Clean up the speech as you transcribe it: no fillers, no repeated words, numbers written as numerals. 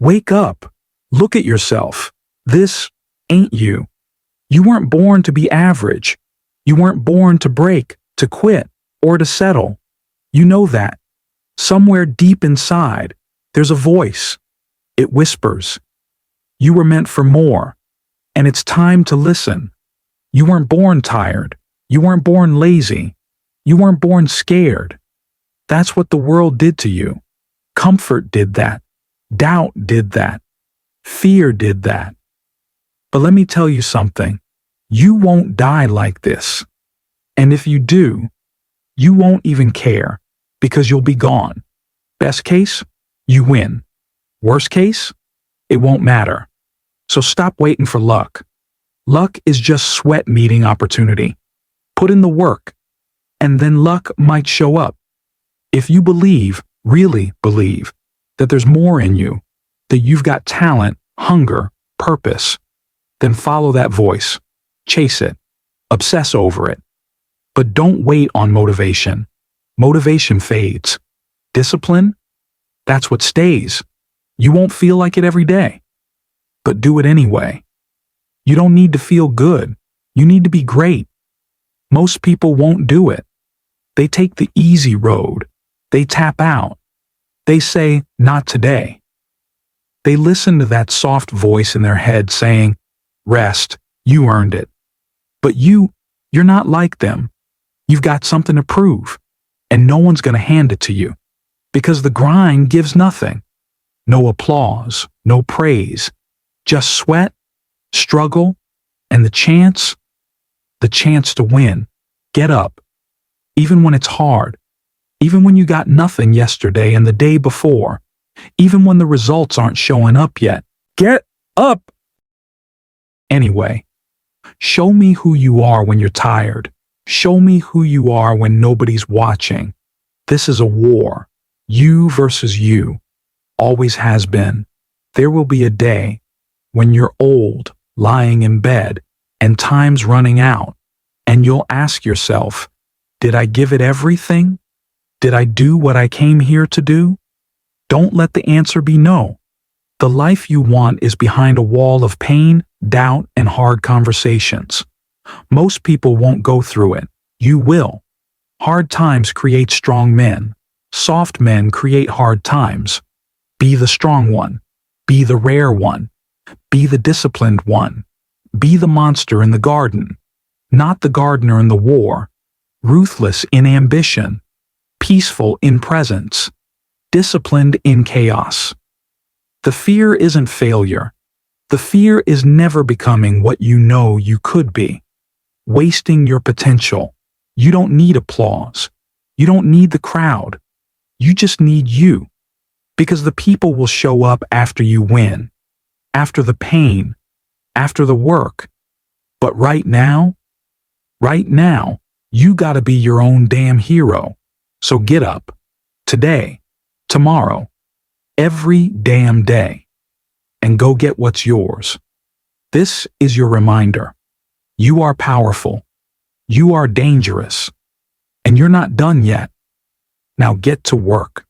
Wake up. Look at yourself. This ain't you. You weren't born to be average. You weren't born to break, to quit, or to settle. You know that. Somewhere deep inside, there's a voice. It whispers. You were meant for more, and it's time to listen. You weren't born tired. You weren't born lazy. You weren't born scared. That's what the world did to you. Comfort did that. Doubt did that. Fear did that. But let me tell you something. You won't die like this. And if you do, you won't even care because you'll be gone. Best case, you win. Worst case, it won't matter. So stop waiting for luck. Luck is just sweat meeting opportunity. Put in the work, and then luck might show up. If you believe, really believe, that there's more in you, that you've got talent, hunger, purpose, then follow that voice. Chase it. Obsess over it. But don't wait on motivation. Motivation fades. Discipline? That's what stays. You won't feel like it every day. But do it anyway. You don't need to feel good. You need to be great. Most people won't do it. They take the easy road. They tap out. They say, not today. They listen to that soft voice in their head saying, rest, you earned it. But you're not like them. You've got something to prove, and no one's going to hand it to you, because the grind gives nothing. No applause, no praise, just sweat, struggle, and the chance to win. Get up, even when it's hard, even when you got nothing yesterday and the day before, even when the results aren't showing up yet. Get up! Anyway, show me who you are when you're tired. Show me who you are when nobody's watching. This is a war. You versus you. Always has been. There will be a day when you're old, lying in bed, and time's running out, and you'll ask yourself, did I give it everything? Did I do what I came here to do? Don't let the answer be no. The life you want is behind a wall of pain, doubt, and hard conversations. Most people won't go through it. You will. Hard times create strong men. Soft men create hard times. Be the strong one. Be the rare one. Be the disciplined one. Be the monster in the garden, not the gardener in the war. Ruthless in ambition. Peaceful in presence. Disciplined in chaos. The fear isn't failure. The fear is never becoming what you know you could be. Wasting your potential. You don't need applause. You don't need the crowd. You just need you. Because the people will show up after you win. After the pain. After the work. But right now, you gotta be your own damn hero. So get up. Today. Tomorrow. Every damn day. And go get what's yours. This is your reminder. You are powerful. You are dangerous. And you're not done yet. Now get to work.